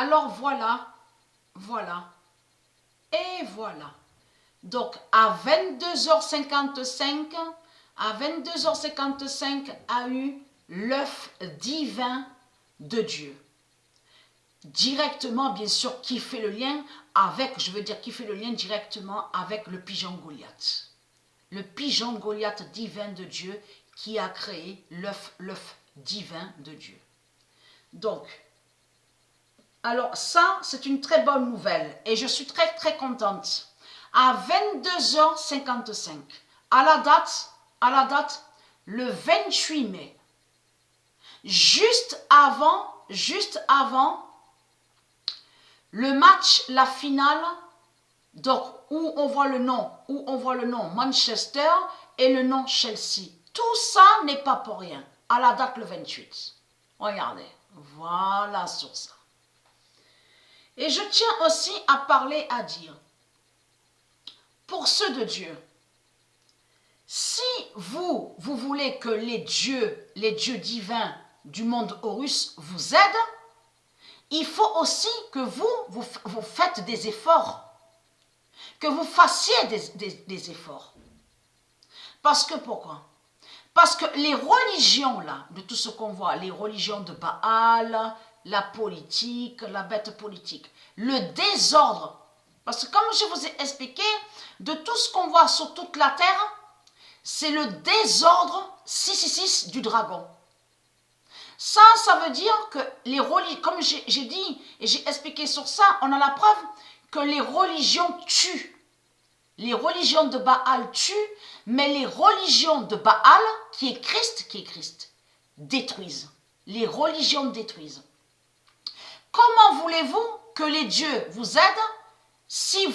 Alors voilà, voilà, et voilà. Donc à 22h55, a eu l'œuf divin de Dieu. Directement, bien sûr, qui fait le lien avec, qui fait le lien directement avec le pigeon Goliath. Le pigeon Goliath divin de Dieu qui a créé l'œuf divin de Dieu. Donc, alors ça, c'est une très bonne nouvelle et je suis très très contente. À 22h55, à la date, le 28 mai, juste avant le match, la finale, donc où on voit le nom Manchester et le nom Chelsea. Tout ça n'est pas pour rien. À la date le 28. Regardez, voilà sur ça. Et je tiens aussi à parler, à dire, pour ceux de Dieu, si vous voulez que les dieux divins du monde Horus vous aident, il faut aussi que vous faites des efforts, que vous fassiez des efforts. Parce que pourquoi? Parce que les religions, là, de tout ce qu'on voit, les religions de Baal, la politique, la bête politique, le désordre, parce que comme je vous ai expliqué, de tout ce qu'on voit sur toute la terre, c'est le désordre 666 du dragon. Ça veut dire que les religions, comme j'ai dit et j'ai expliqué sur ça, on a la preuve que les religions tuent. Les religions de Baal tuent, mais les religions de Baal, qui est Christ, détruisent. Les religions détruisent. Comment voulez-vous que les dieux vous aident si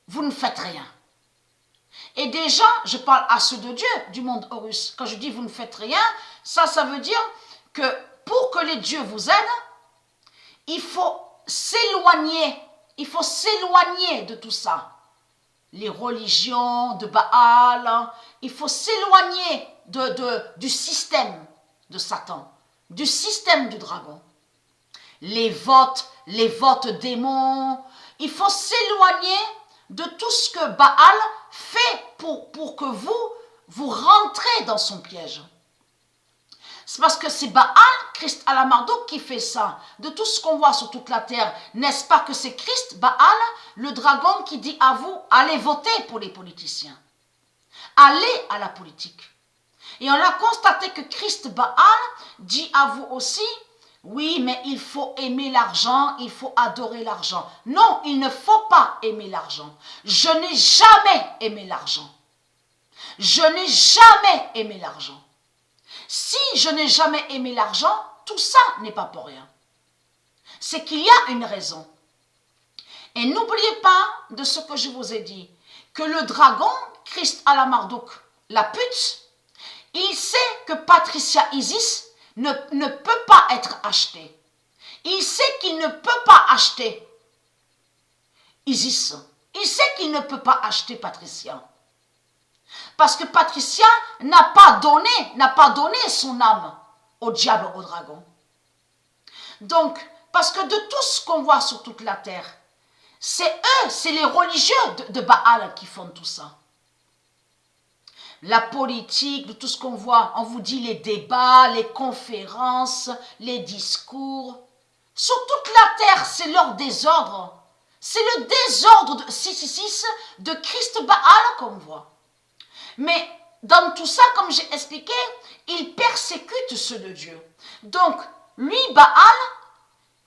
vous ne faites rien? Et déjà, je parle à ceux de Dieu, du monde Horus. Quand je dis vous ne faites rien, ça veut dire que pour que les dieux vous aident, il faut s'éloigner de tout ça. Les religions de Baal, il faut s'éloigner du système de Satan, du système du dragon. Les votes démons, il faut s'éloigner de tout ce que Baal fait pour que vous rentrez dans son piège. C'est parce que c'est Baal, Christ à la Marduk, qui fait ça. De tout ce qu'on voit sur toute la terre, n'est-ce pas que c'est Christ, Baal, le dragon, qui dit à vous, allez voter pour les politiciens. Allez à la politique. Et on a constaté que Christ, Baal, dit à vous aussi, oui, mais il faut aimer l'argent, il faut adorer l'argent. Non, il ne faut pas aimer l'argent. Je n'ai jamais aimé l'argent. Je n'ai jamais aimé l'argent. Si je n'ai jamais aimé l'argent, tout ça n'est pas pour rien. C'est qu'il y a une raison. Et n'oubliez pas de ce que je vous ai dit, que le dragon, Christ à la Marduk, la pute, il sait que Patricia Isis ne peut pas être achetée. Il sait qu'il ne peut pas acheter Isis. Il sait qu'il ne peut pas acheter Patricia. Parce que Patricia n'a pas donné son âme au diable, au dragon. Donc, parce que de tout ce qu'on voit sur toute la terre, c'est eux, c'est les religieux de Baal qui font tout ça. La politique, de tout ce qu'on voit, on vous dit les débats, les conférences, les discours. Sur toute la terre, c'est leur désordre. C'est le désordre de 666 de Christ Baal qu'on voit. Mais dans tout ça, comme j'ai expliqué, il persécute ceux de Dieu. Donc, lui, Baal,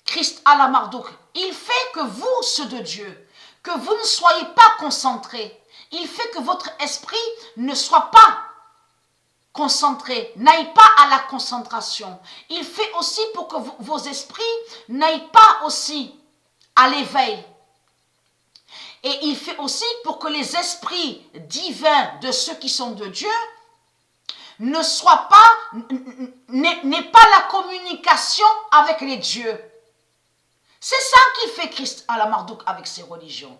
Christ à la Marduk, il fait que vous, ceux de Dieu, que vous ne soyez pas concentrés. Il fait que votre esprit ne soit pas concentré, n'aille pas à la concentration. Il fait aussi pour que vos esprits n'aillent pas aussi à l'éveil. Et il fait aussi pour que les esprits divins de ceux qui sont de Dieu ne soient pas, n'aient pas la communication avec les dieux. C'est ça qu'il fait Christ à la Marduk avec ses religions.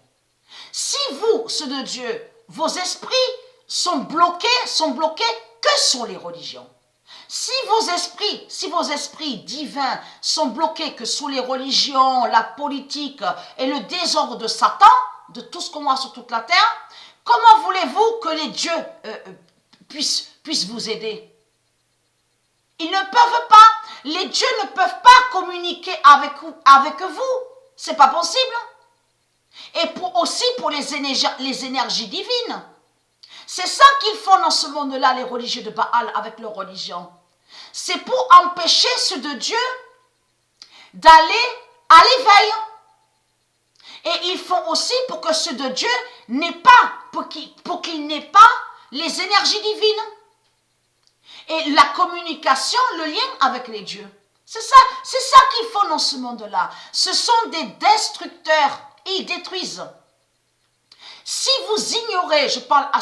Si vous, ceux de Dieu, vos esprits sont bloqués, que sont les religions? Si vos esprits divins sont bloqués que sous les religions, la politique et le désordre de Satan, de tout ce qu'on voit sur toute la terre, comment voulez-vous que les dieux puissent vous aider? Ils ne peuvent pas. Les dieux ne peuvent pas communiquer avec vous. C'est pas possible. Et aussi pour les énergies divines. C'est ça qu'ils font dans ce monde-là, les religieux de Baal, avec leur religion. C'est pour empêcher ceux de Dieu d'aller à l'éveil. Et ils font aussi pour que ceux de Dieu n'aient pas, pour qu'ils n'aient pas les énergies divines. Et la communication, le lien avec les dieux. C'est ça qu'ils font dans ce monde-là. Ce sont des destructeurs. Ils détruisent. Si vous ignorez, je parle à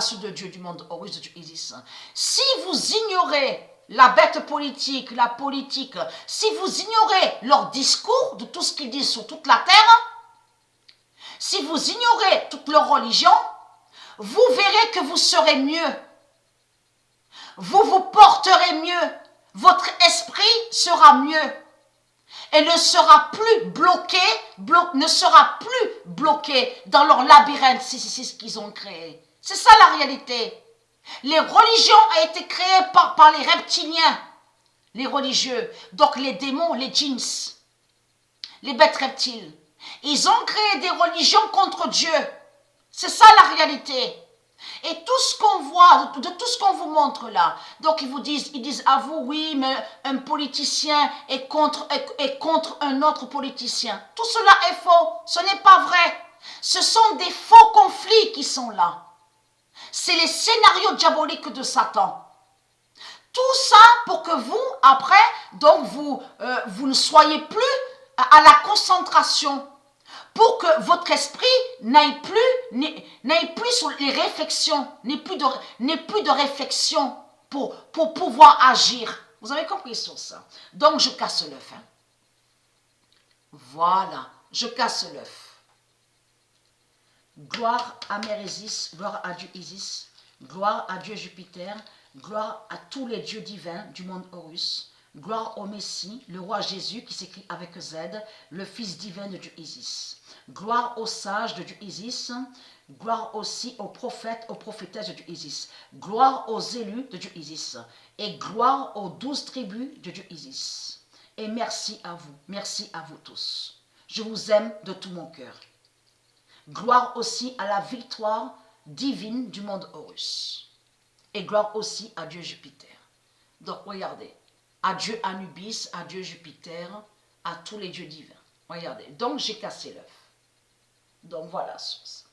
ceux de Dieu du monde Horus, de Dieu Isis, si vous ignorez la bête politique, la politique, si vous ignorez leur discours, de tout ce qu'ils disent sur toute la terre, si vous ignorez toute leur religion, vous verrez que vous serez mieux. Vous vous porterez mieux. Votre esprit sera mieux. Et ne sera plus bloqué dans leur labyrinthe, c'est ce qu'ils ont créé. C'est ça la réalité. Les religions ont été créées par les reptiliens, les religieux, donc les démons, les djinns, les bêtes reptiles. Ils ont créé des religions contre Dieu. C'est ça la réalité. Et tout ce qu'on voit, de tout ce qu'on vous montre là, donc ils disent à vous, oui, mais un politicien est contre un autre politicien. Tout cela est faux, ce n'est pas vrai. Ce sont des faux conflits qui sont là. C'est les scénarios diaboliques de Satan. Tout ça pour que vous, après, donc vous ne soyez plus à la concentration. Pour que votre esprit n'aille plus sur les réflexions, n'ait plus de réflexion pour pouvoir agir. Vous avez compris sur ça? Donc je casse l'œuf. Hein. Voilà, je casse l'œuf. Gloire à Mère Isis, gloire à Dieu Isis, gloire à Dieu Jupiter, gloire à tous les dieux divins du monde Horus. Gloire au Messie, le roi Jésus qui s'écrit avec Z, le fils divin de Dieu Isis. Gloire aux sages de Dieu Isis. Gloire aussi aux prophètes, aux prophétesses de Dieu Isis. Gloire aux élus de Dieu Isis. Et gloire aux 12 tribus de Dieu Isis. Et merci à vous tous. Je vous aime de tout mon cœur. Gloire aussi à la victoire divine du monde Horus. Et gloire aussi à Dieu Jupiter. Donc regardez. À Dieu Anubis, à Dieu Jupiter, à tous les dieux divins. Regardez, donc j'ai cassé l'œuf. Donc voilà, source.